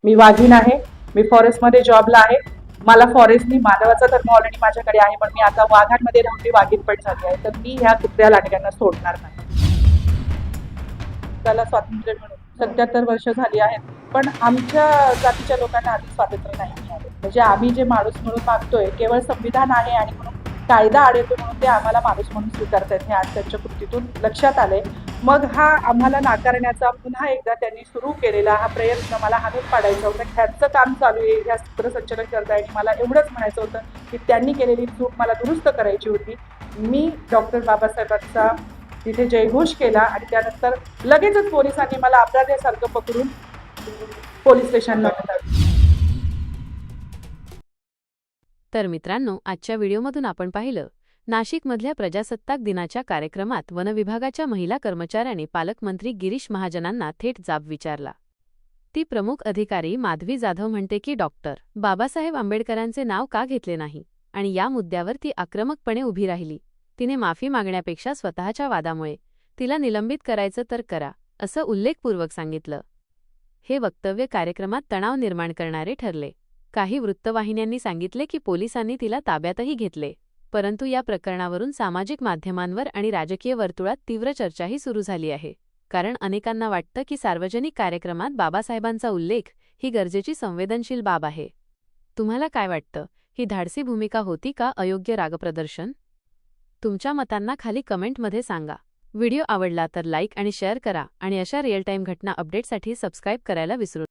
मी वाघीण आहे, मी फॉरेस्टमध्ये जॉबला आहे. मला फॉरेस्टनी मानवाचा धर्म ऑलरेडी माझ्याकडे आहे, पण मी आता वाघांमध्ये राहून मी वाघीण पण झाली आहे. तर मी ह्या कुत्र्या लांडग्यांना सोडणार नाही. त्याला स्वातंत्र्य मिळून 77 वर्ष झाली आहेत, पण आमच्या जातीच्या लोकांना अजून स्वातंत्र्य नाही मिळालं. म्हणजे आम्ही जे माणूस म्हणून मागतोय, केवळ संविधान आहे आणि म्हणून कायदा आडतो म्हणून ते आम्हाला माणूस म्हणून स्वीकारतायत, हे आज त्यांच्या कृतीतून लक्षात आलंय. मग हा आम्हाला नाकारण्याचा पुन्हा एकदा त्यांनी सुरू केलेला हा प्रयत्न मला हाणून पाडायचा होता. ह्याचं काम चालू आहे, ह्या सूत्रसंचलन करताय. मला एवढंच म्हणायचं होतं की त्यांनी केलेली चूक मला दुरुस्त करायची होती. मी डॉक्टर बाबासाहेबांचा तिथे जयघोष केला आणि त्यानंतर लगेचच पोलिसांनी मला अपराध्यासारखं पकडून पोलीस स्टेशनला नेलं. तर मित्रांनो, आजच्या व्हिडिओमधून आपण पाहिलं नाशिकमधल्या प्रजासत्ताक दिनाच्या कार्यक्रमात वनविभागाच्या महिला कर्मचाऱ्यांनी पालकमंत्री गिरीश महाजनांना थेट जाब विचारला. ती प्रमुख अधिकारी माधवी जाधव म्हणते की डॉक्टर बाबासाहेब आंबेडकरांचे नाव का घेतले नाही आणि या मुद्द्यावर ती आक्रमकपणे उभी राहिली. तिने माफी मागण्यापेक्षा स्वतःच्या वादामुळे तिला निलंबित करायचं तर करा, असं उल्लेखपूर्वक सांगितलं. हे वक्तव्य कार्यक्रमात तणाव निर्माण करणारे ठरले. काही वृत्तवाहिन्यांनी सांगितले की पोलिसांनी तिला ताब्यातही घेतले, परंतु या प्रकरणावरून सामाजिक माध्यमांवर आणि राजकीय वर्तुळात तीव्र चर्चाही सुरू झाली आहे. कारण अनेकांना वाटतं की सार्वजनिक कार्यक्रमात बाबासाहेबांचा उल्लेख ही गरजेची संवेदनशील बाब आहे. तुम्हाला काय वाटतं? ही धाडसी भूमिका होती का अयोग्य रागप्रदर्शन? तुमच्या मतांना खाली कमेंटमध्ये सांगा. व्हिडिओ आवडला तर लाईक आणि शेअर करा आणि अशा रिअल टाईम घटना अपडेटसाठी सबस्क्राईब करायला विसरू नका.